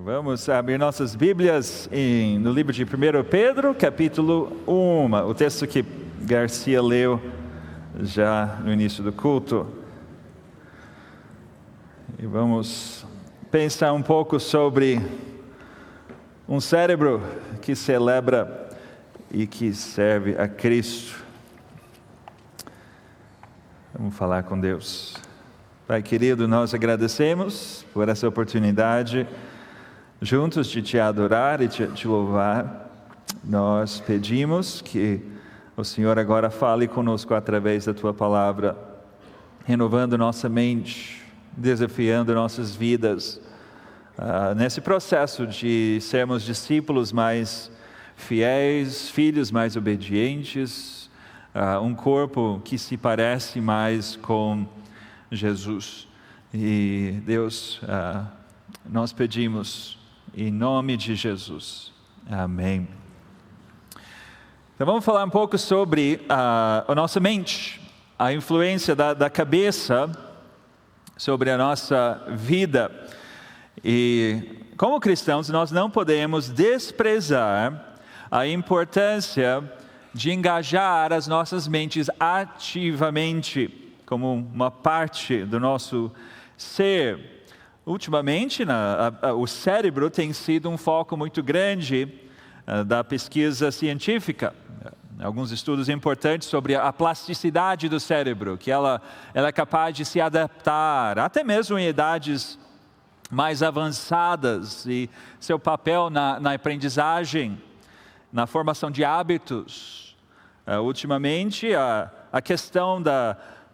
Vamos abrir nossas Bíblias no livro de 1 Pedro, capítulo 1, o texto que Garcia leu já no início do culto. E vamos pensar um pouco sobre um cérebro que celebra e que serve a Cristo. Vamos falar com Deus. Pai querido, nós agradecemos por essa oportunidade juntos de te adorar e te louvar. Nós pedimos que o Senhor agora fale conosco através da tua palavra, renovando nossa mente, desafiando nossas vidas, nesse processo de sermos discípulos mais fiéis, filhos mais obedientes, um corpo que se parece mais com Jesus. E Deus, nós pedimos em nome de Jesus. Amém. Então vamos falar um pouco sobre a nossa mente, a influência da cabeça sobre a nossa vida. E como cristãos nós não podemos desprezar a importância de engajar as nossas mentes ativamente, como uma parte do nosso ser. Ultimamente, o cérebro tem sido um foco muito grande da pesquisa científica. Alguns estudos importantes sobre a plasticidade do cérebro, que ela é capaz de se adaptar, até mesmo em idades mais avançadas, e seu papel na aprendizagem, na formação de hábitos. Ultimamente, a questão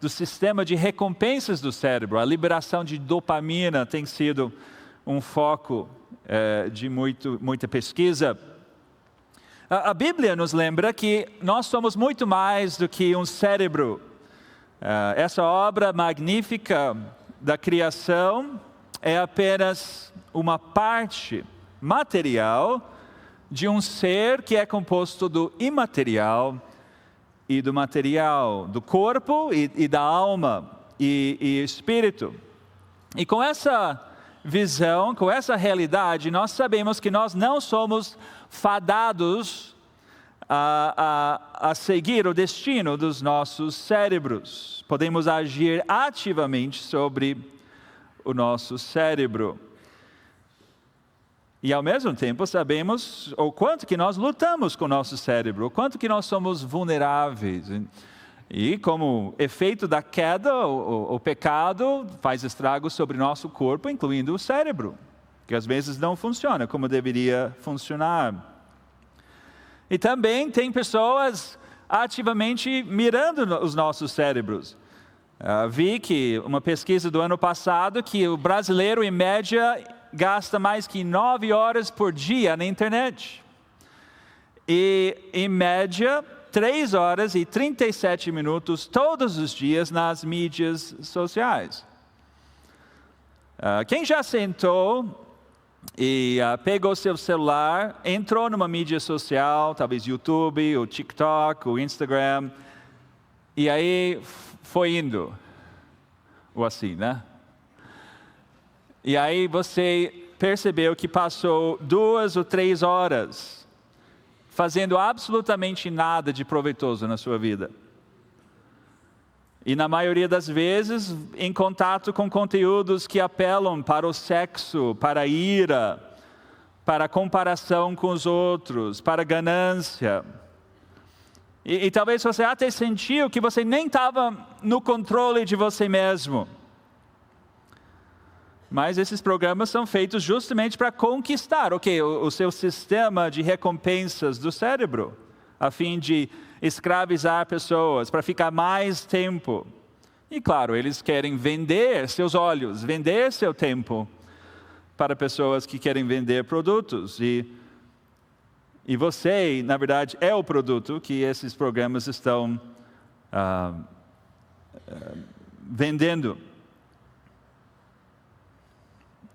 do sistema de recompensas do cérebro, a liberação de dopamina tem sido um foco de muita pesquisa. A Bíblia nos lembra que nós somos muito mais do que um cérebro. Essa obra magnífica da criação é apenas uma parte material de um ser que é composto do imaterial e do material, do corpo e da alma e espírito. E com essa visão, com essa realidade, nós sabemos que nós não somos fadados a seguir o destino dos nossos cérebros. Podemos agir ativamente sobre o nosso cérebro. E ao mesmo tempo sabemos o quanto que nós lutamos com o nosso cérebro, o quanto que nós somos vulneráveis. E como efeito da queda, o pecado faz estragos sobre o nosso corpo, incluindo o cérebro, que às vezes não funciona como deveria funcionar. E também tem pessoas ativamente mirando os nossos cérebros. Vi que uma pesquisa do ano passado que o brasileiro em média gasta mais que 9 horas por dia na internet. E, em média, 3 horas e 37 minutos todos os dias nas mídias sociais. Quem já sentou e pegou seu celular, entrou numa mídia social, talvez YouTube, o TikTok, o Instagram, e aí foi indo, ou assim, né? E aí você percebeu que passou 2 ou 3 horas fazendo absolutamente nada de proveitoso na sua vida. E na maioria das vezes em contato com conteúdos que apelam para o sexo, para a ira, para a comparação com os outros, para a ganância. E talvez você até sentiu que você nem estava no controle de você mesmo. Mas esses programas são feitos justamente para conquistar o seu sistema de recompensas do cérebro, a fim de escravizar pessoas, para ficar mais tempo. E claro, eles querem vender seus olhos, vender seu tempo para pessoas que querem vender produtos. E você, na verdade, é o produto que esses programas estão vendendo.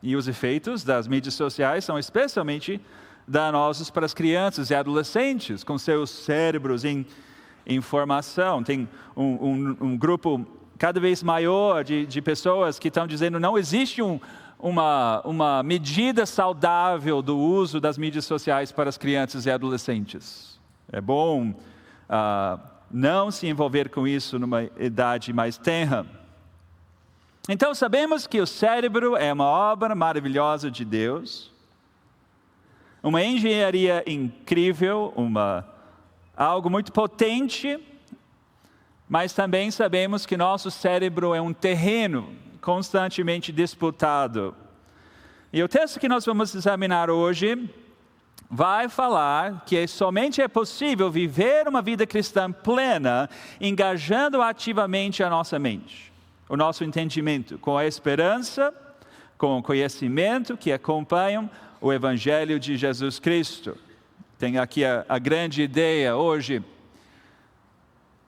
E os efeitos das mídias sociais são especialmente danosos para as crianças e adolescentes, com seus cérebros em formação. Tem um grupo cada vez maior de pessoas que estão dizendo não existe uma medida saudável do uso das mídias sociais para as crianças e adolescentes. É bom não se envolver com isso numa idade mais tenra. Então sabemos que o cérebro é uma obra maravilhosa de Deus, uma engenharia incrível, algo muito potente, mas também sabemos que nosso cérebro é um terreno constantemente disputado. E o texto que nós vamos examinar hoje vai falar que somente é possível viver uma vida cristã plena, engajando ativamente a nossa mente, o nosso entendimento, com a esperança, com o conhecimento que acompanham o Evangelho de Jesus Cristo. Tem aqui a grande ideia hoje.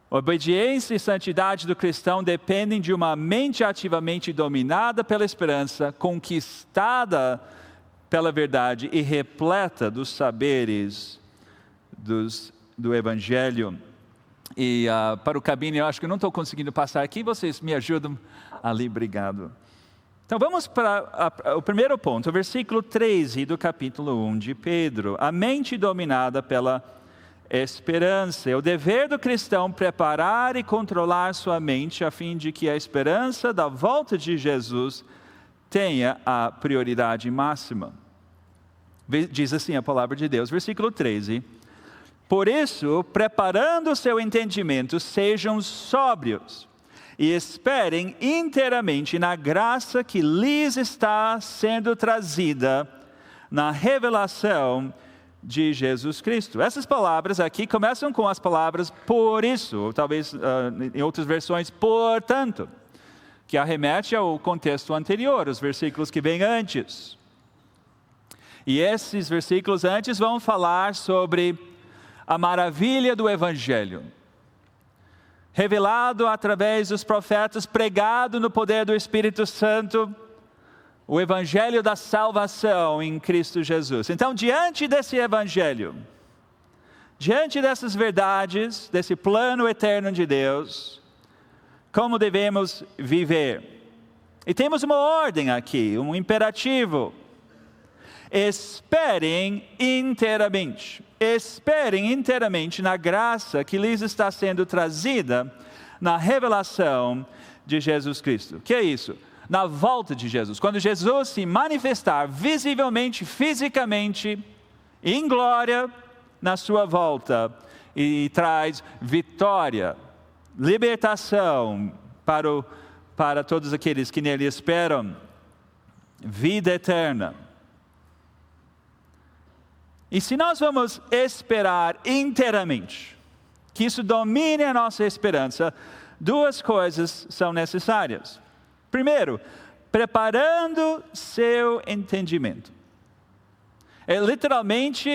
Obediência e santidade do cristão dependem de uma mente ativamente dominada pela esperança, conquistada pela verdade e repleta dos saberes do Evangelho. E para o cabine, eu acho que eu não estou conseguindo passar aqui, vocês me ajudam ali, obrigado. Então vamos para o primeiro ponto, o versículo 13 do capítulo 1 de Pedro. A mente dominada pela esperança. É o dever do cristão preparar e controlar sua mente a fim de que a esperança da volta de Jesus tenha a prioridade máxima. Diz assim a palavra de Deus, versículo 13. Por isso, preparando o seu entendimento, sejam sóbrios e esperem inteiramente na graça que lhes está sendo trazida na revelação de Jesus Cristo. Essas palavras aqui começam com as palavras por isso, ou talvez em outras versões, portanto, que arremete ao contexto anterior, os versículos que vêm antes. E esses versículos antes vão falar sobre a maravilha do Evangelho, revelado através dos profetas, pregado no poder do Espírito Santo, o Evangelho da salvação em Cristo Jesus. Então, diante desse Evangelho, diante dessas verdades, desse plano eterno de Deus, como devemos viver? E temos uma ordem aqui, um imperativo. Esperem inteiramente. Esperem inteiramente na graça que lhes está sendo trazida na revelação de Jesus Cristo. O que é isso? Na volta de Jesus. Quando Jesus se manifestar visivelmente, fisicamente, em glória, na sua volta, e traz vitória, libertação para todos aqueles que nele esperam, vida eterna. E se nós vamos esperar inteiramente, que isso domine a nossa esperança, duas coisas são necessárias. Primeiro, preparando seu entendimento. É literalmente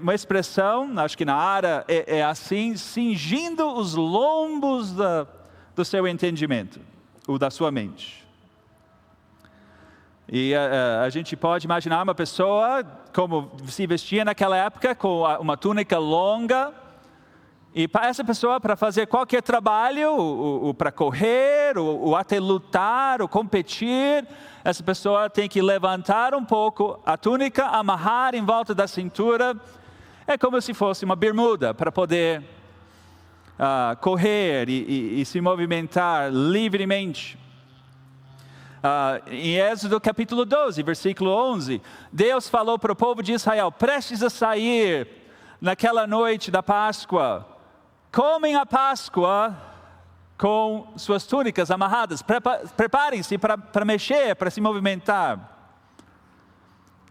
uma expressão, acho que na área é assim, cingindo os lombos do seu entendimento, ou da sua mente. E a gente pode imaginar uma pessoa como se vestia naquela época, com uma túnica longa, e para essa pessoa, para fazer qualquer trabalho, ou para correr, ou até lutar, ou competir, essa pessoa tem que levantar um pouco a túnica, amarrar em volta da cintura, é como se fosse uma bermuda, para poder correr e se movimentar livremente. Em Êxodo capítulo 12, versículo 11, Deus falou para o povo de Israel, prestes a sair naquela noite da Páscoa, comem a Páscoa com suas túnicas amarradas, preparem-se para mexer, para se movimentar.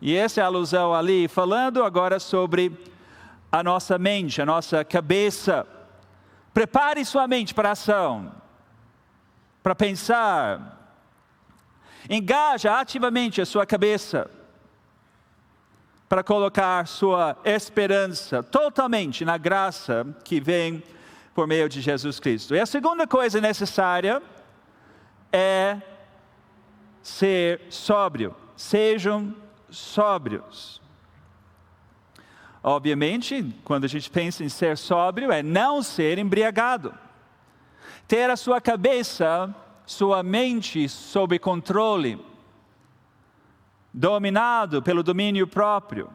E essa é a alusão ali, falando agora sobre a nossa mente, a nossa cabeça. Prepare sua mente para a ação, para pensar. Engaja ativamente a sua cabeça para colocar sua esperança totalmente na graça que vem por meio de Jesus Cristo. E a segunda coisa necessária é ser sóbrio. Sejam sóbrios. Obviamente, quando a gente pensa em ser sóbrio, é não ser embriagado. Ter a sua cabeça, sua mente sob controle. dominado pelo domínio próprio,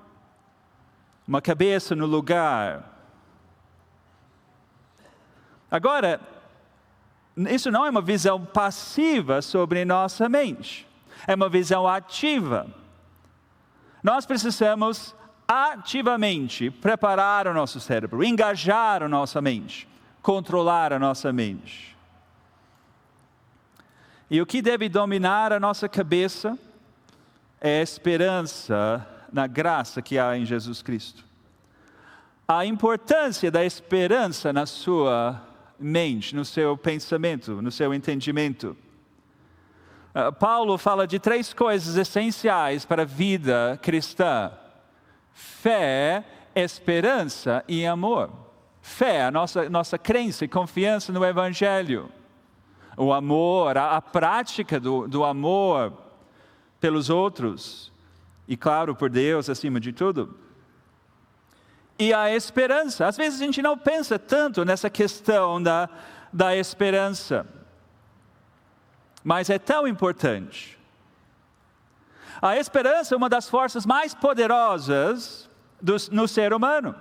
uma cabeça no lugar. Agora, isso não é uma visão passiva sobre nossa mente, é uma visão ativa. Nós precisamos ativamente preparar o nosso cérebro, engajar a nossa mente, controlar a nossa mente. E o que deve dominar a nossa cabeça é a esperança na graça que há em Jesus Cristo. A importância da esperança na sua mente, no seu pensamento, no seu entendimento. Paulo fala de 3 coisas essenciais para a vida cristã: fé, esperança e amor. Fé, a nossa crença e confiança no Evangelho. O amor, a prática do amor pelos outros. E claro, por Deus acima de tudo. E a esperança. Às vezes a gente não pensa tanto nessa questão da esperança. Mas é tão importante. A esperança é uma das forças mais poderosas no ser humano.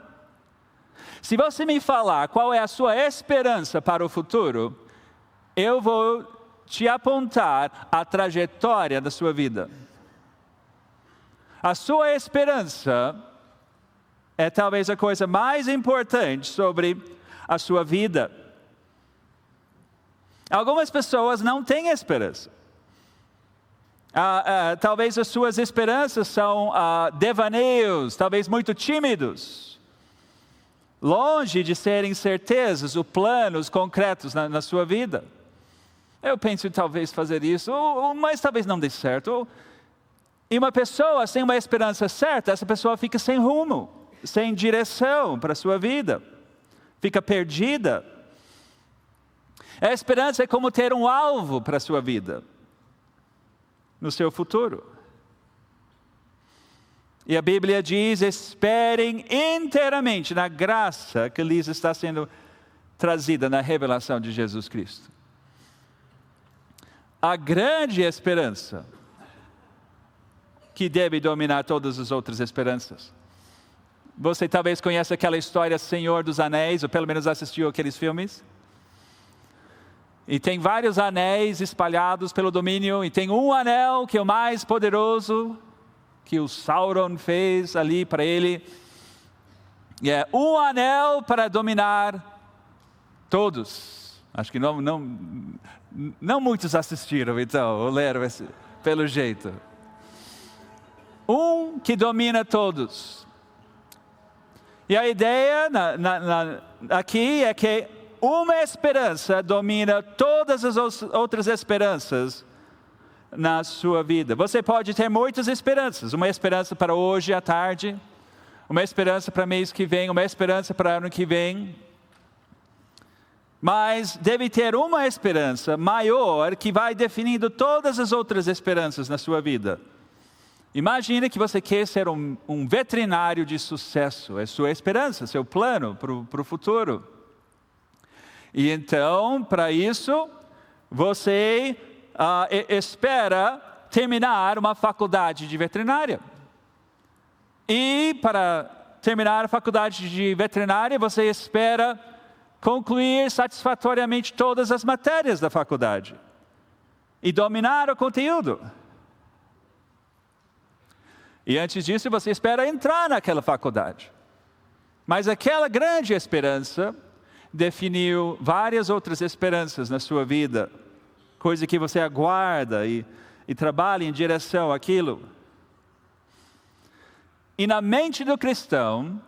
Se você me falar qual é a sua esperança para o futuro, eu vou te apontar a trajetória da sua vida. A sua esperança é talvez a coisa mais importante sobre a sua vida. Algumas pessoas não têm esperança. Talvez as suas esperanças são devaneios, talvez muito tímidos. Longe de serem certezas, os planos concretos na sua vida. Eu penso em talvez fazer isso, mas talvez não dê certo. E uma pessoa sem uma esperança certa, essa pessoa fica sem rumo, sem direção para a sua vida. Fica perdida. A esperança é como ter um alvo para a sua vida, no seu futuro. E a Bíblia diz: esperem inteiramente na graça que lhes está sendo trazida na revelação de Jesus Cristo. A grande esperança que deve dominar todas as outras esperanças. Você talvez conheça aquela história Senhor dos Anéis, ou pelo menos assistiu aqueles filmes. E tem vários anéis espalhados pelo domínio, e tem um anel que é o mais poderoso, que o Sauron fez ali para ele. E é um anel para dominar todos. Acho que não muitos assistiram, então, ou leram pelo jeito. Um que domina todos. E a ideia aqui é que uma esperança domina todas as outras esperanças na sua vida. Você pode ter muitas esperanças. Uma esperança para hoje à tarde, uma esperança para mês que vem, uma esperança para ano que vem. Mas deve ter uma esperança maior que vai definindo todas as outras esperanças na sua vida. Imagine que você quer ser um veterinário de sucesso. É sua esperança, seu plano para o futuro. E então, para isso, você espera terminar uma faculdade de veterinária. E para terminar a faculdade de veterinária, você espera concluir satisfatoriamente todas as matérias da faculdade. E dominar o conteúdo. E antes disso, você espera entrar naquela faculdade. Mas aquela grande esperança definiu várias outras esperanças na sua vida. Coisa que você aguarda e trabalha em direção àquilo. E na mente do cristão,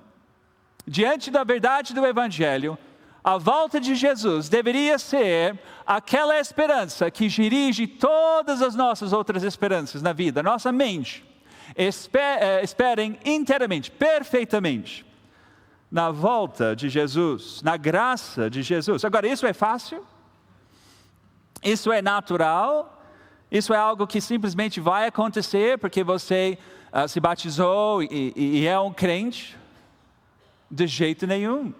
diante da verdade do Evangelho, a volta de Jesus deveria ser aquela esperança que dirige todas as nossas outras esperanças na vida, nossa mente. Esperem inteiramente, perfeitamente, na volta de Jesus, na graça de Jesus. Agora, isso é fácil? Isso é natural? Isso é algo que simplesmente vai acontecer porque você se batizou e é um crente? De jeito nenhum.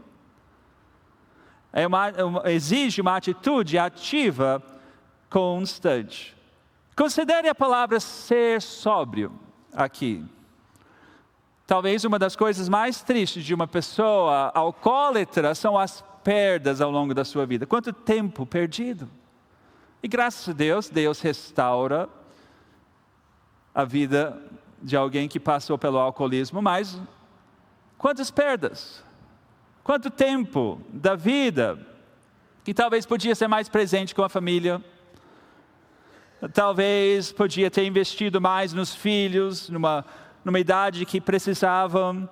Exige uma atitude ativa constante. Considere a palavra ser sóbrio. aqui. Talvez uma das coisas mais tristes de uma pessoa alcoólatra são as perdas ao longo da sua vida. Quanto tempo perdido. E graças a Deus, Deus restaura a vida de alguém que passou pelo alcoolismo, mas quantas perdas? Quanto tempo da vida que talvez podia ser mais presente com a família, talvez podia ter investido mais nos filhos, numa idade que precisavam,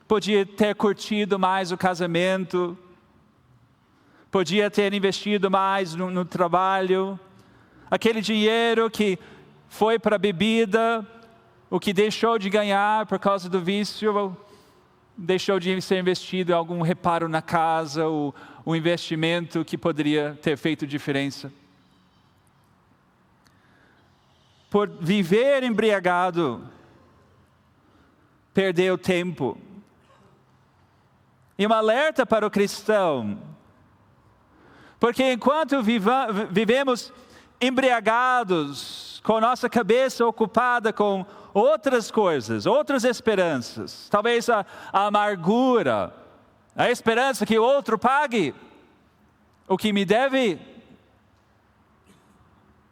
podia ter curtido mais o casamento, podia ter investido mais no trabalho, aquele dinheiro que foi para a bebida, o que deixou de ganhar por causa do vício, deixou de ser investido em algum reparo na casa, o investimento que poderia ter feito diferença. Por viver embriagado, perdeu tempo. E um alerta para o cristão, porque enquanto vivemos embriagados, com nossa cabeça ocupada com outras coisas, outras esperanças, talvez a amargura, a esperança que o outro pague o que me deve,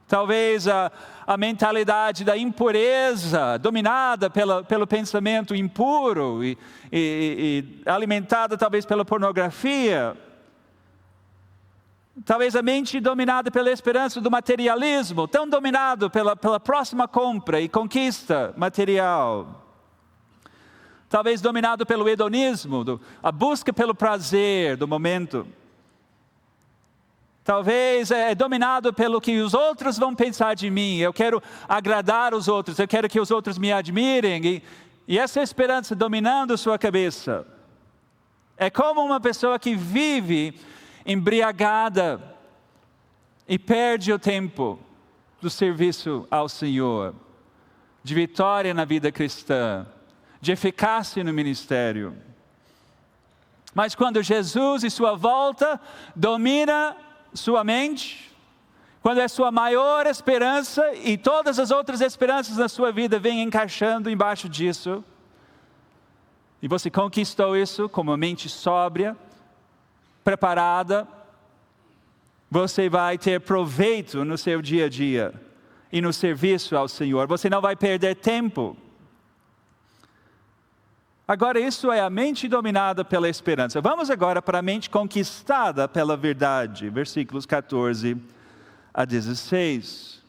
talvez a mentalidade da impureza, dominada pelo pensamento impuro e alimentada talvez pela pornografia, talvez a mente dominada pela esperança do materialismo, tão dominado pela próxima compra e conquista material. Talvez dominado pelo hedonismo, a busca pelo prazer do momento. Talvez é dominado pelo que os outros vão pensar de mim. Eu quero agradar os outros, eu quero que os outros me admirem. E essa esperança dominando sua cabeça. É como uma pessoa que vive embriagada e perde o tempo do serviço ao Senhor, de vitória na vida cristã, de eficácia no ministério. Mas quando Jesus e sua volta domina sua mente, quando é sua maior esperança e todas as outras esperanças da sua vida vêm encaixando embaixo disso, e você conquistou isso com uma mente sóbria, preparada, você vai ter proveito no seu dia a dia e no serviço ao Senhor. Você não vai perder tempo. Agora, isso é a mente dominada pela esperança. Vamos agora para a mente conquistada pela verdade. Versículos 14 a 16.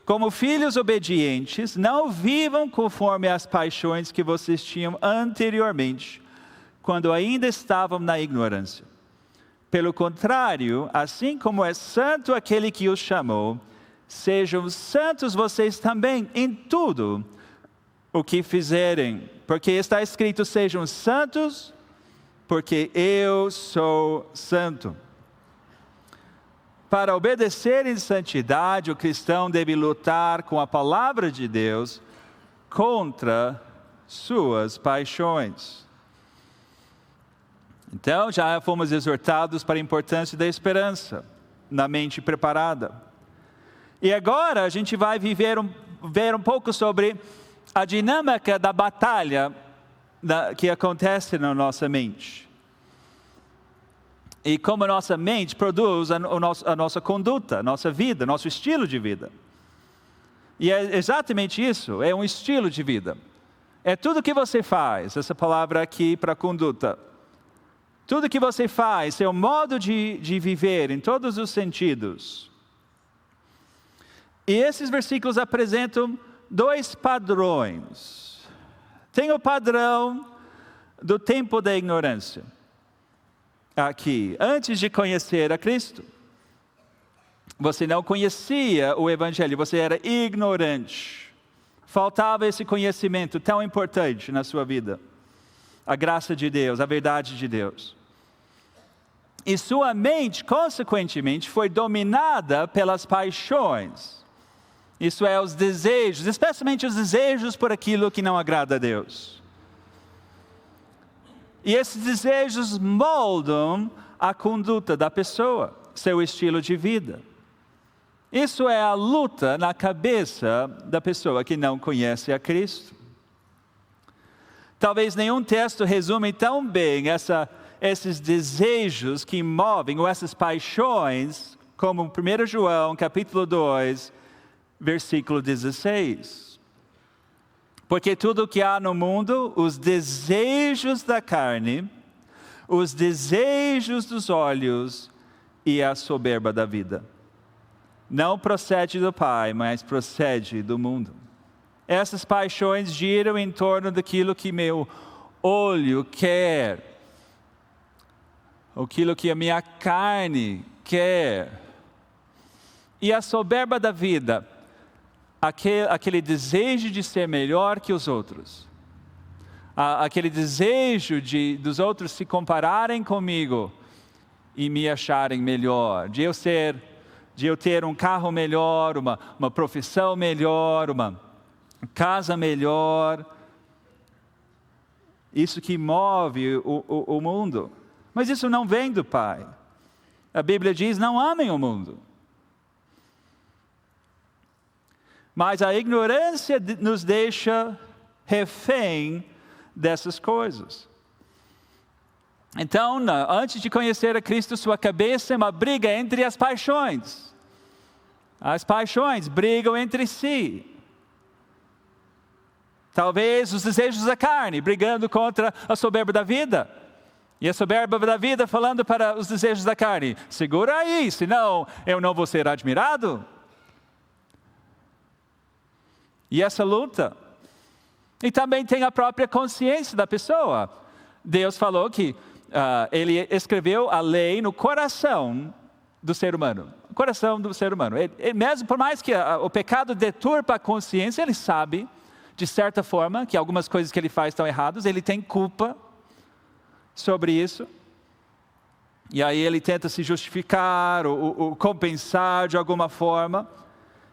Como filhos obedientes, não vivam conforme as paixões que vocês tinham anteriormente, quando ainda estavam na ignorância. Pelo contrário, assim como é santo aquele que os chamou, sejam santos vocês também em tudo o que fizerem, porque está escrito: sejam santos, porque eu sou santo. Para obedecer em santidade, o cristão deve lutar com a palavra de Deus contra suas paixões. Então, já fomos exortados para a importância da esperança na mente preparada. E agora a gente vai ver um pouco sobre a dinâmica da batalha que acontece na nossa mente. E como a nossa mente produz a nossa conduta, a nossa vida, nosso estilo de vida. E é exatamente isso, é um estilo de vida. É tudo que você faz, essa palavra aqui para conduta. Tudo que você faz, seu modo de viver em todos os sentidos. E esses versículos apresentam dois padrões. Tem o padrão do tempo da ignorância. Aqui, antes de conhecer a Cristo, você não conhecia o Evangelho, você era ignorante. Faltava esse conhecimento tão importante na sua vida. A graça de Deus, a verdade de Deus. E sua mente, consequentemente, foi dominada pelas paixões. Isso é, os desejos, especialmente os desejos por aquilo que não agrada a Deus. E esses desejos moldam a conduta da pessoa, seu estilo de vida. Isso é a luta na cabeça da pessoa que não conhece a Cristo. Talvez nenhum texto resume tão bem esses desejos que movem, ou essas paixões, como 1 João, capítulo 2, versículo 16. Porque tudo o que há no mundo, os desejos da carne, os desejos dos olhos e a soberba da vida, não procede do Pai, mas procede do mundo. Essas paixões giram em torno daquilo que meu olho quer, aquilo que a minha carne quer. E a soberba da vida, aquele desejo de ser melhor que os outros, aquele desejo dos outros se compararem comigo e me acharem melhor, de eu ter um carro melhor, uma profissão melhor, uma casa melhor. Isso que move o mundo. Mas isso não vem do Pai. A Bíblia diz: não amem o mundo. Mas a ignorância nos deixa refém dessas coisas. Então, antes de conhecer a Cristo, sua cabeça é uma briga entre as paixões. As paixões brigam entre si. Talvez os desejos da carne, brigando contra a soberba da vida. E a soberba da vida falando para os desejos da carne: segura aí, senão eu não vou ser admirado. E essa luta. E também tem a própria consciência da pessoa. Deus falou que Ele escreveu a lei no coração do ser humano. Coração do ser humano. Ele mesmo, por mais que o pecado deturpa a consciência, ele sabe, de certa forma, que algumas coisas que ele faz estão erradas, ele tem culpa sobre isso. E aí ele tenta se justificar ou compensar de alguma forma.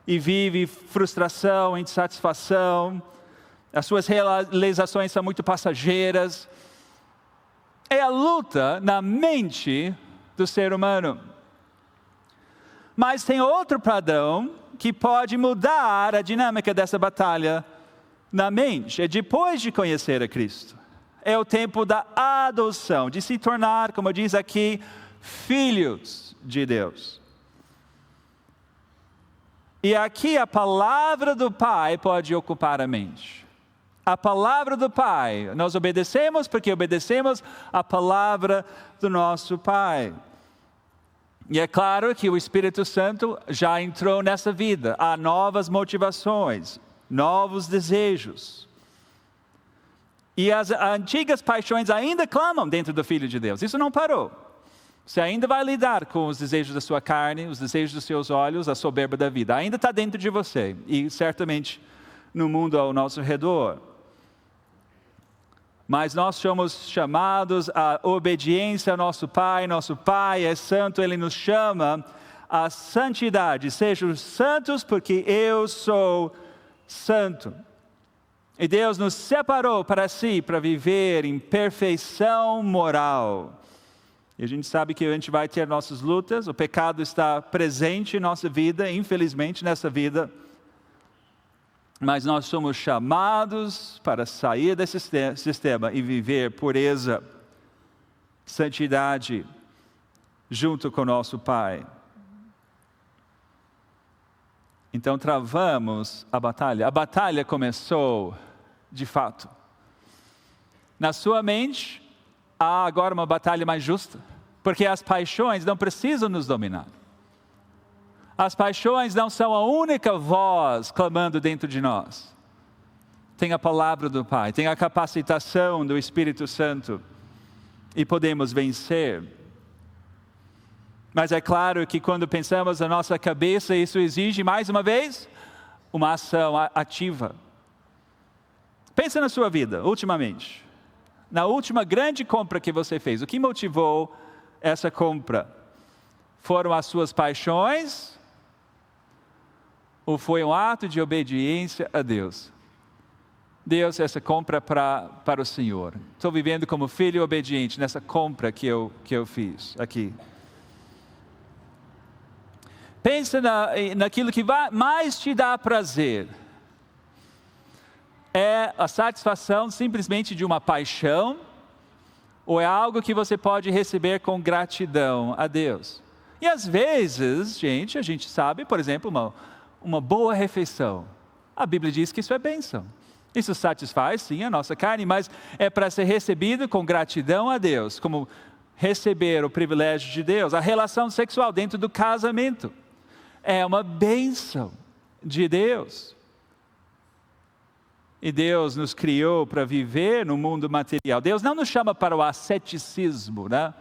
E vive frustração, insatisfação. As suas realizações são muito passageiras. É a luta na mente do ser humano. Mas tem outro padrão que pode mudar a dinâmica dessa batalha na mente. É depois de conhecer a Cristo. É o tempo da adoção, de se tornar, como diz aqui, filhos de Deus. E aqui a palavra do Pai pode ocupar a mente. A palavra do Pai, nós obedecemos porque obedecemos a palavra do nosso Pai. E é claro que o Espírito Santo já entrou nessa vida. Há novas motivações, novos desejos. E as antigas paixões ainda clamam dentro do Filho de Deus. Isso não parou. Você ainda vai lidar com os desejos da sua carne, os desejos dos seus olhos, a soberba da vida. Ainda está dentro de você e certamente no mundo ao nosso redor. Mas nós somos chamados à obediência ao nosso Pai. Nosso Pai é santo, Ele nos chama à santidade. Sejam santos porque eu sou santo. E Deus nos separou para si, para viver em perfeição moral. E a gente sabe que a gente vai ter nossas lutas, o pecado está presente em nossa vida, infelizmente nessa vida. Mas nós somos chamados para sair desse sistema e viver pureza, santidade, junto com o nosso Pai. Então travamos a batalha. A batalha começou, de fato. Na sua mente, há agora uma batalha mais justa, porque as paixões não precisam nos dominar. As paixões não são a única voz clamando dentro de nós. Tem a palavra do Pai, tem a capacitação do Espírito Santo e podemos vencer. Mas é claro que quando pensamos na nossa cabeça, isso exige, mais uma vez, uma ação ativa. Pensa na sua vida, ultimamente. Na última grande compra que você fez, o que motivou essa compra? Foram as suas paixões? Ou foi um ato de obediência a Deus? Deus, essa compra para o Senhor. Estou vivendo como filho obediente nessa compra que eu fiz aqui. Pensa naquilo que mais te dá prazer. É a satisfação simplesmente de uma paixão, ou é algo que você pode receber com gratidão a Deus? E às vezes, a gente sabe, por exemplo, uma boa refeição. A Bíblia diz que isso é bênção. Isso satisfaz, sim, a nossa carne, mas é para ser recebido com gratidão a Deus, como receber o privilégio de Deus. A relação sexual dentro do casamento é uma bênção de Deus. E Deus nos criou para viver no mundo material. Deus não nos chama para o asceticismo, né?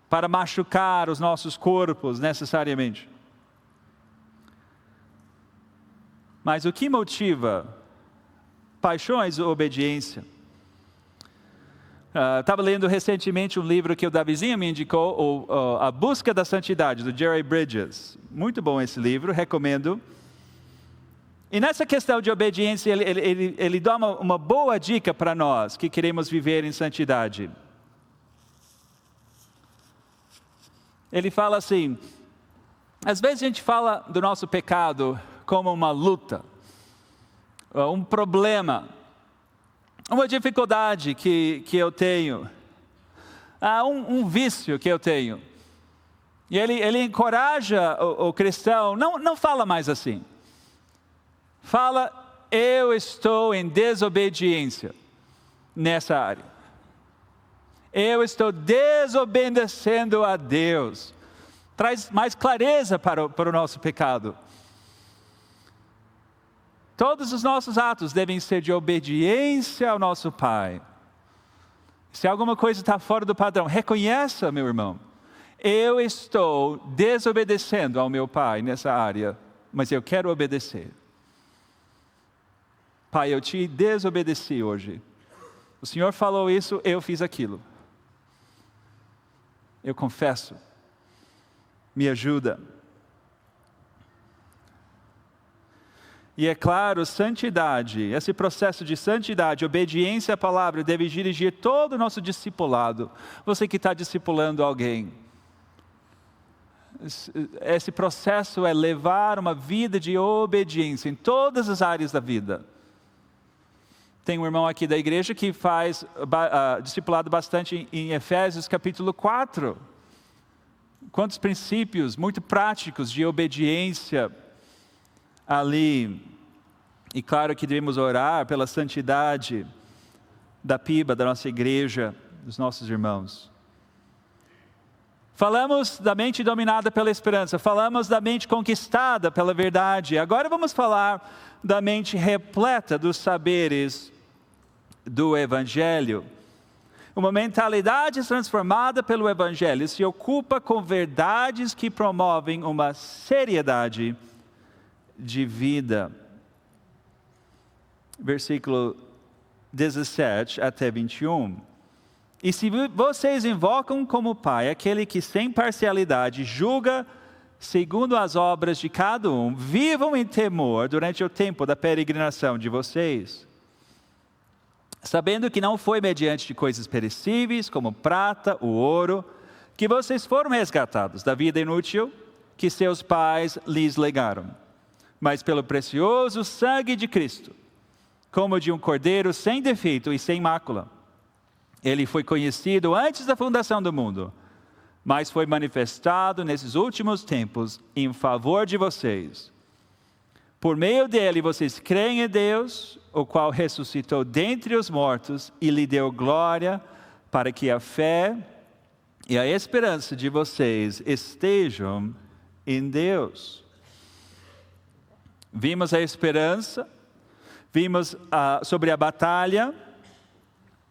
Para machucar os nossos corpos necessariamente. Mas o que motiva paixões ou obediência? Estava lendo recentemente um livro que o Davizinho me indicou, A Busca da Santidade, do Jerry Bridges. Muito bom esse livro, recomendo. E nessa questão de obediência, ele dá uma boa dica para nós que queremos viver em santidade. Ele fala assim, às vezes a gente fala do nosso pecado como uma luta, um problema, uma dificuldade que eu tenho, um vício que eu tenho. E ele encoraja o cristão, não fala mais assim. Fala, eu estou em desobediência nessa área. Eu estou desobedecendo a Deus. Traz mais clareza para o nosso pecado. Todos os nossos atos devem ser de obediência ao nosso Pai. Se alguma coisa está fora do padrão, reconheça, meu irmão. Eu estou desobedecendo ao meu Pai nessa área, mas eu quero obedecer. Pai, eu te desobedeci hoje. O Senhor falou isso, eu fiz aquilo. Eu confesso. Me ajuda. E é claro, santidade, esse processo de santidade, obediência à palavra, deve dirigir todo o nosso discipulado. Você que está discipulando alguém. Esse processo é levar uma vida de obediência em todas as áreas da vida. Tem um irmão aqui da igreja que faz discipulado bastante em Efésios capítulo 4. Quantos princípios muito práticos de obediência ali. E claro que devemos orar pela santidade da PIBA, da nossa igreja, dos nossos irmãos. Falamos da mente dominada pela esperança, falamos da mente conquistada pela verdade. Agora vamos falar da mente repleta dos saberes do Evangelho. Uma mentalidade transformada pelo Evangelho se ocupa com verdades que promovem uma seriedade de vida. Versículo 17 até 21. E se vocês invocam como Pai aquele que sem parcialidade julga segundo as obras de cada um, vivam em temor durante o tempo da peregrinação de vocês, sabendo que não foi mediante de coisas perecíveis, como prata, o ouro, que vocês foram resgatados da vida inútil que seus pais lhes legaram, mas pelo precioso sangue de Cristo, como de um cordeiro sem defeito e sem mácula. Ele foi conhecido antes da fundação do mundo, mas foi manifestado nesses últimos tempos em favor de vocês. Por meio dele vocês creem em Deus, o qual ressuscitou dentre os mortos e lhe deu glória, para que a fé e a esperança de vocês estejam em Deus. Vimos a esperança, vimos sobre a batalha.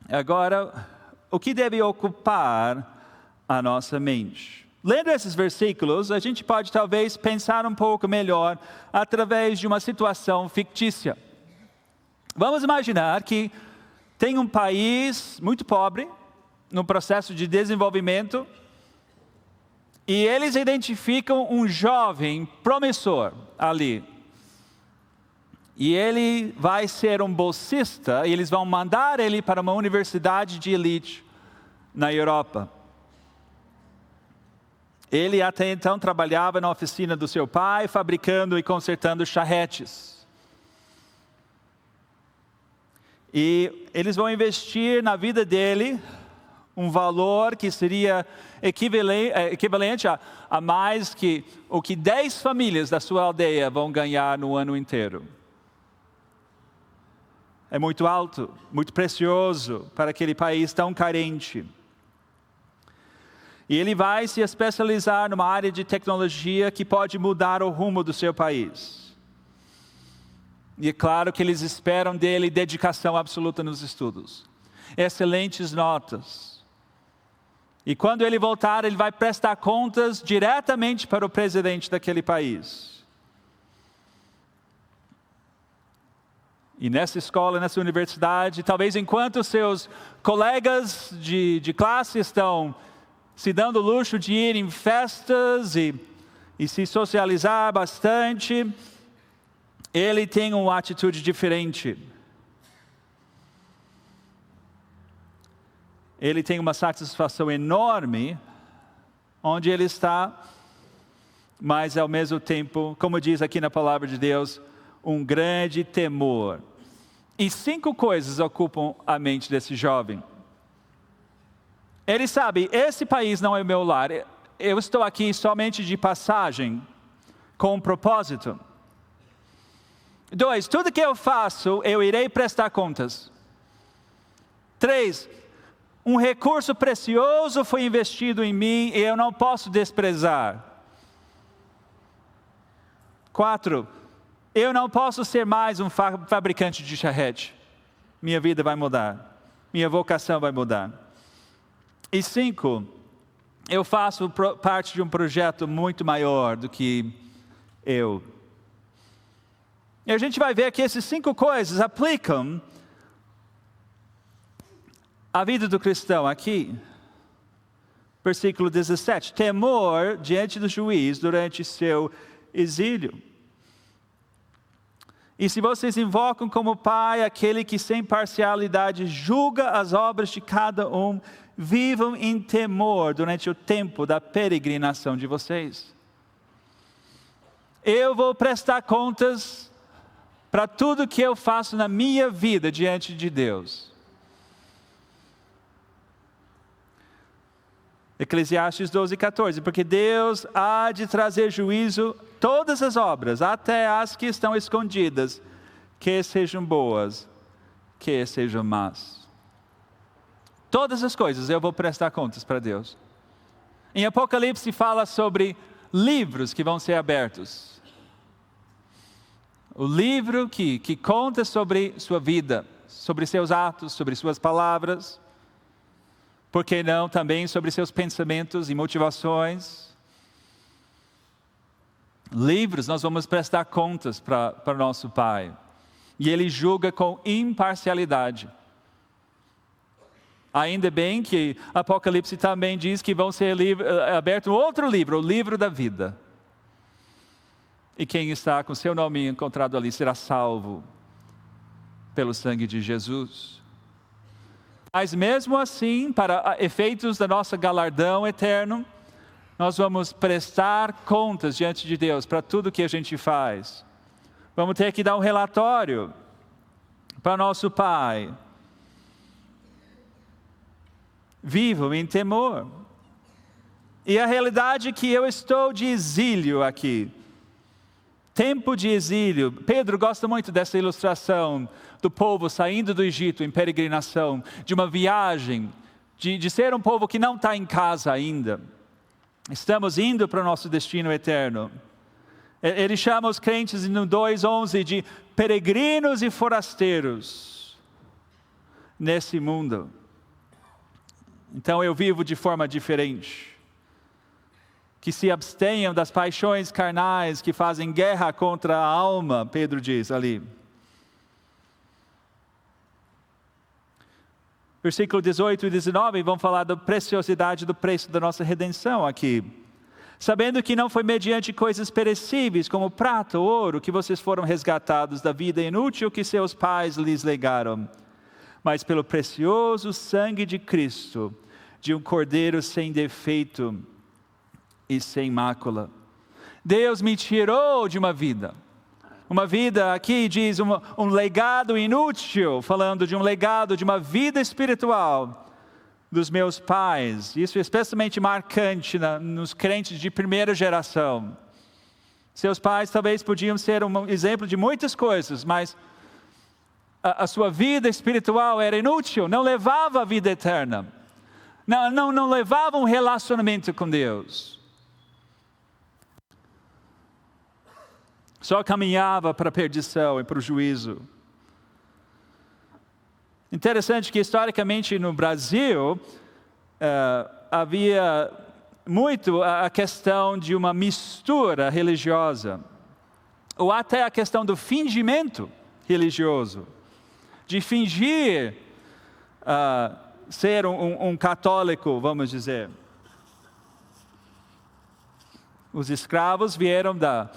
Agora, o que deve ocupar a nossa mente? Lendo esses versículos, a gente pode talvez pensar um pouco melhor através de uma situação fictícia. Vamos imaginar que tem um país muito pobre, no processo de desenvolvimento, e eles identificam um jovem promissor ali. E ele vai ser um bolsista, e eles vão mandar ele para uma universidade de elite na Europa. Ele até então trabalhava na oficina do seu pai, fabricando e consertando charretes. E eles vão investir na vida dele um valor que seria equivalente a mais que o que 10 famílias da sua aldeia vão ganhar no ano inteiro. É muito alto, muito precioso para aquele país tão carente. E ele vai se especializar numa área de tecnologia que pode mudar o rumo do seu país. E é claro que eles esperam dele dedicação absoluta nos estudos. Excelentes notas. E quando ele voltar, ele vai prestar contas diretamente para o presidente daquele país. E nessa escola, nessa universidade, talvez enquanto seus colegas de classe estão se dando o luxo de ir em festas e se socializar bastante, ele tem uma atitude diferente. Ele tem uma satisfação enorme onde ele está, mas ao mesmo tempo, como diz aqui na palavra de Deus, um grande temor. E 5 coisas ocupam a mente desse jovem. Ele sabe, esse país não é o meu lar, eu estou aqui somente de passagem, com um propósito. 2, tudo que eu faço, eu irei prestar contas. 3, um recurso precioso foi investido em mim e eu não posso desprezar. 4, eu não posso ser mais um fabricante de charrete. Minha vida vai mudar, minha vocação vai mudar. E 5, eu faço parte de um projeto muito maior do que eu. E a gente vai ver que essas 5 coisas aplicam a vida do cristão aqui. Versículo 17, temor diante do juiz durante seu exílio. E se vocês invocam como Pai aquele que sem parcialidade julga as obras de cada um, vivam em temor durante o tempo da peregrinação de vocês. Eu vou prestar contas para tudo que eu faço na minha vida diante de Deus. Eclesiastes 12:14, porque Deus há de trazer juízo todas as obras, até as que estão escondidas, que sejam boas, que sejam más. Todas as coisas eu vou prestar contas para Deus. Em Apocalipse fala sobre livros que vão ser abertos. O livro que conta sobre sua vida, sobre seus atos, sobre suas palavras. Por que não também sobre seus pensamentos e motivações? Livros nós vamos prestar contas para nosso Pai. E Ele julga com imparcialidade. Ainda bem que Apocalipse também diz que vão ser aberto outro livro, o livro da vida. E quem está com seu nome encontrado ali será salvo pelo sangue de Jesus. Mas mesmo assim, para efeitos da nossa galardão eterno, nós vamos prestar contas diante de Deus para tudo que a gente faz. Vamos ter que dar um relatório para nosso Pai. Vivam em temor. E a realidade é que eu estou de exílio aqui. Tempo de exílio. Pedro gosta muito dessa ilustração do povo saindo do Egito em peregrinação, de uma viagem, de ser um povo que não está em casa ainda. Estamos indo para o nosso destino eterno. Ele chama os crentes no 2:11 de peregrinos e forasteiros nesse mundo. Então eu vivo de forma diferente. Que se abstenham das paixões carnais que fazem guerra contra a alma, Pedro diz ali. Versículo 18 e 19 vão falar da preciosidade do preço da nossa redenção aqui. Sabendo que não foi mediante coisas perecíveis, como prata ou ouro, que vocês foram resgatados da vida inútil que seus pais lhes legaram, mas pelo precioso sangue de Cristo, de um cordeiro sem defeito e sem mácula. Deus me tirou de uma vida. Uma vida, aqui diz, um legado inútil, falando de um legado de uma vida espiritual dos meus pais. Isso é especialmente marcante nos crentes de primeira geração. Seus pais talvez podiam ser um exemplo de muitas coisas, mas a sua vida espiritual era inútil, não levava a vida eterna. Não levava um relacionamento com Deus. Só caminhava para a perdição e para o juízo. Interessante que historicamente no Brasil havia muito a questão de uma mistura religiosa, ou até a questão do fingimento religioso, de fingir ser um católico, vamos dizer. Os escravos vieram da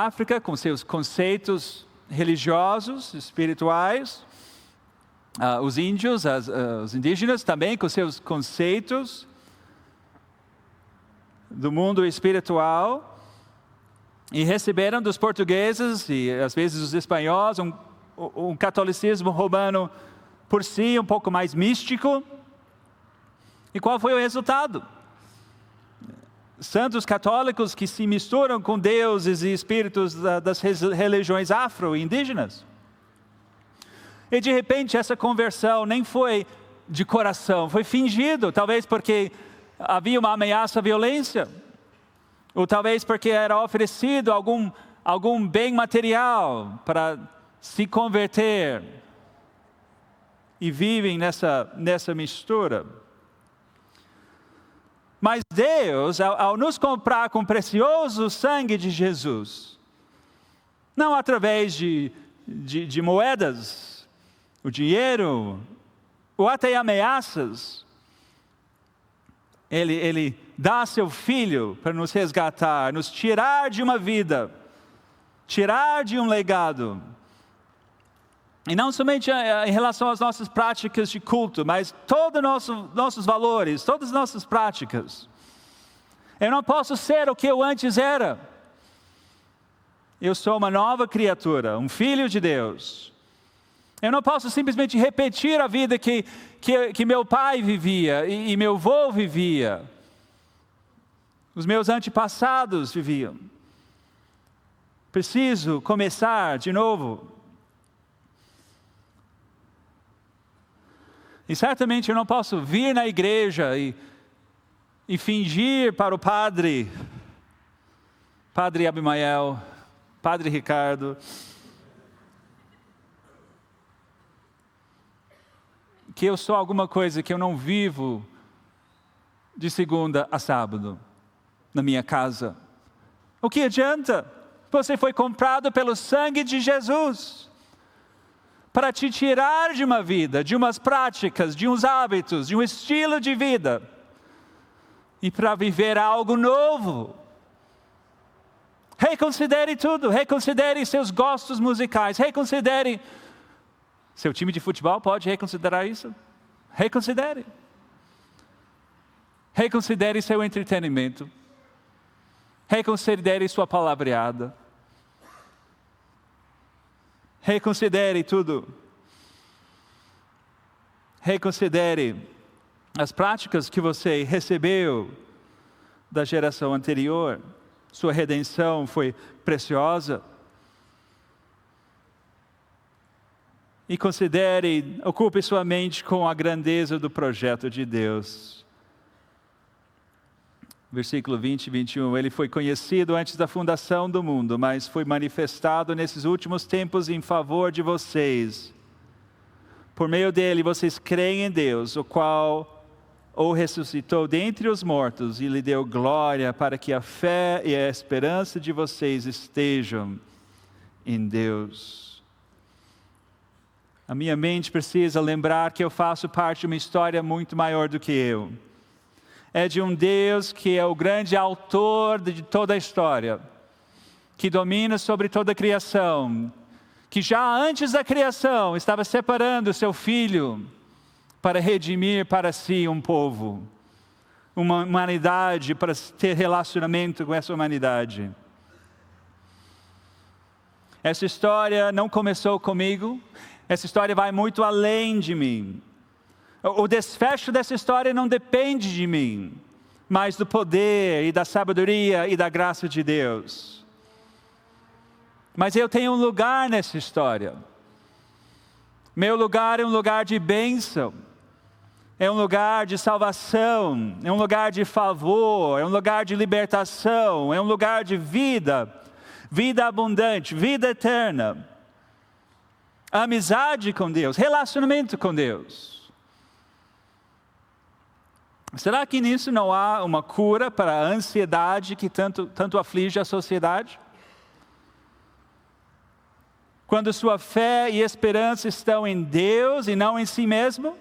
África com seus conceitos religiosos, espirituais. Os índios, os indígenas também com seus conceitos do mundo espiritual. E receberam dos portugueses e às vezes dos espanhóis um catolicismo romano por si um pouco mais místico. E qual foi o resultado? Santos católicos que se misturam com deuses e espíritos das religiões afro-indígenas. E de repente essa conversão nem foi de coração, foi fingido, talvez porque havia uma ameaça à violência, ou talvez porque era oferecido algum bem material para se converter, e vivem nessa mistura. Mas Deus, ao nos comprar com o precioso sangue de Jesus, não através de moedas, o dinheiro, ou até ameaças, Ele dá seu Filho para nos resgatar, nos tirar de uma vida, tirar de um legado. E não somente em relação às nossas práticas de culto, mas todos nossos valores, todas as nossas práticas. Eu não posso ser o que eu antes era. Eu sou uma nova criatura, um filho de Deus. Eu não posso simplesmente repetir a vida que meu pai vivia e meu avô vivia. Os meus antepassados viviam. Preciso começar de novo. E certamente eu não posso vir na igreja e fingir para o Padre Abimael, Padre Ricardo, que eu sou alguma coisa que eu não vivo de segunda a sábado, na minha casa. O que adianta? Você foi comprado pelo sangue de Jesus, para te tirar de uma vida, de umas práticas, de uns hábitos, de um estilo de vida, e para viver algo novo. Reconsidere tudo, reconsidere seus gostos musicais, reconsidere. Seu time de futebol pode reconsiderar isso? Reconsidere. Reconsidere seu entretenimento. Reconsidere sua palavreada. Reconsidere tudo. Reconsidere as práticas que você recebeu da geração anterior. Sua redenção foi preciosa. E considere, ocupe sua mente com a grandeza do projeto de Deus. Versículo 20 e 21, ele foi conhecido antes da fundação do mundo, mas foi manifestado nesses últimos tempos em favor de vocês. Por meio dele, vocês creem em Deus, o qual o ressuscitou dentre os mortos e lhe deu glória, para que a fé e a esperança de vocês estejam em Deus. A minha mente precisa lembrar que eu faço parte de uma história muito maior do que eu. É de um Deus que é o grande autor de toda a história, que domina sobre toda a criação, que já antes da criação estava separando o seu Filho para redimir para si um povo. uma humanidade para ter relacionamento com essa humanidade. Essa história não começou comigo, essa história vai muito além de mim. O desfecho dessa história não depende de mim, mas do poder e da sabedoria e da graça de Deus. Mas eu tenho um lugar nessa história. Meu lugar é um lugar de bênção, é um lugar de salvação, é um lugar de favor, é um lugar de libertação, é um lugar de vida, vida abundante, vida eterna, amizade com Deus, relacionamento com Deus. Será que nisso não há uma cura para a ansiedade que tanto aflige a sociedade? Quando sua fé e esperança estão em Deus e não em si mesmo,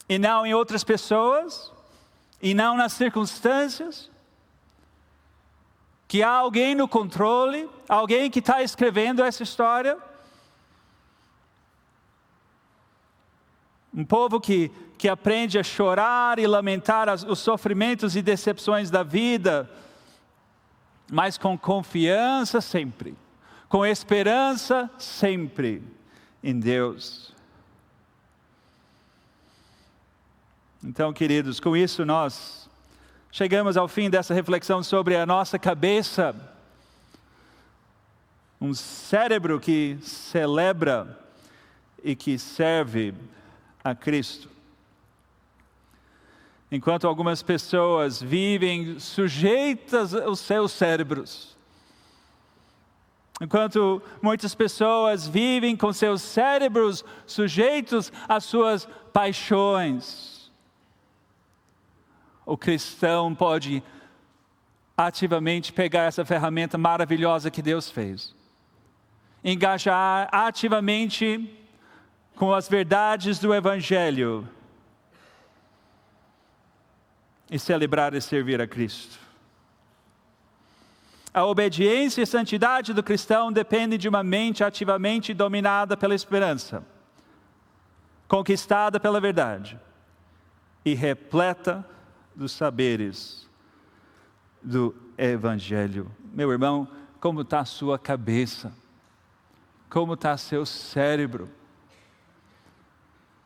e não em outras pessoas, e não nas circunstâncias, que há alguém no controle, alguém que está escrevendo essa história, um povo que aprende a chorar e lamentar os sofrimentos e decepções da vida, mas com confiança sempre, com esperança sempre em Deus. Então, queridos, com isso nós chegamos ao fim dessa reflexão sobre a nossa cabeça, um cérebro que celebra e que serve a Cristo. Enquanto algumas pessoas vivem sujeitas aos seus cérebros, enquanto muitas pessoas vivem com seus cérebros sujeitos às suas paixões, o cristão pode ativamente pegar essa ferramenta maravilhosa que Deus fez, engajar ativamente com as verdades do Evangelho e celebrar e servir a Cristo. A obediência e santidade do cristão depende de uma mente ativamente dominada pela esperança, conquistada pela verdade e repleta dos saberes do Evangelho. Meu irmão, como está a sua cabeça? Como está seu cérebro?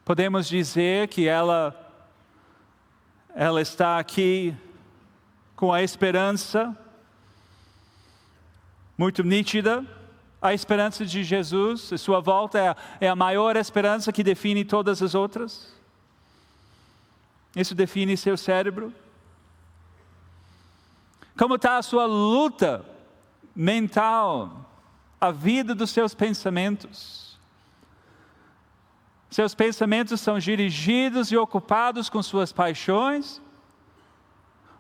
Podemos dizer que ela está aqui com a esperança muito nítida, a esperança de Jesus, a sua volta é a maior esperança que define todas as outras. Isso define seu cérebro. Como está a sua luta mental, a vida dos seus pensamentos? Seus pensamentos são dirigidos e ocupados com suas paixões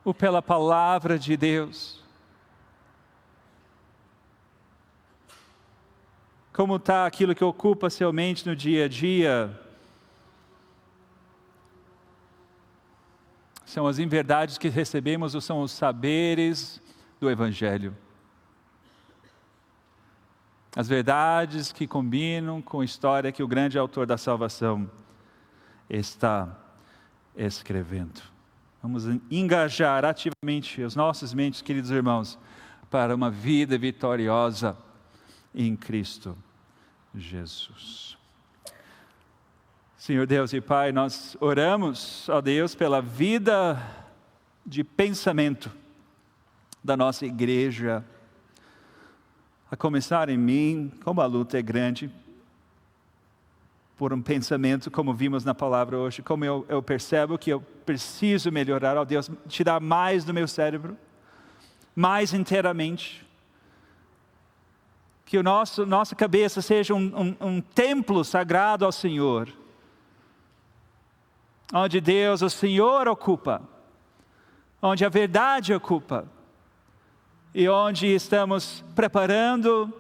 ou pela palavra de Deus? Como está aquilo que ocupa sua mente no dia a dia? São as inverdades que recebemos ou são os saberes do Evangelho? As verdades que combinam com a história que o grande autor da salvação está escrevendo. Vamos engajar ativamente as nossas mentes, queridos irmãos, para uma vida vitoriosa em Cristo Jesus. Senhor Deus e Pai, nós oramos, ó Deus, pela vida de pensamento da nossa igreja, a começar em mim, como a luta é grande, por um pensamento, como vimos na palavra hoje, como eu percebo que eu preciso melhorar, ó Deus, tirar mais do meu cérebro, mais inteiramente, que nossa cabeça seja um templo sagrado ao Senhor, onde Deus, o Senhor ocupa, onde a verdade ocupa, e onde estamos preparando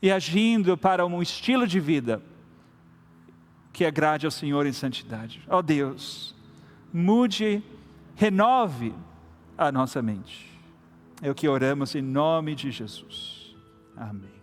e agindo para um estilo de vida que agrade ao Senhor em santidade. Ó Deus, mude, renove a nossa mente. É o que oramos em nome de Jesus. Amém.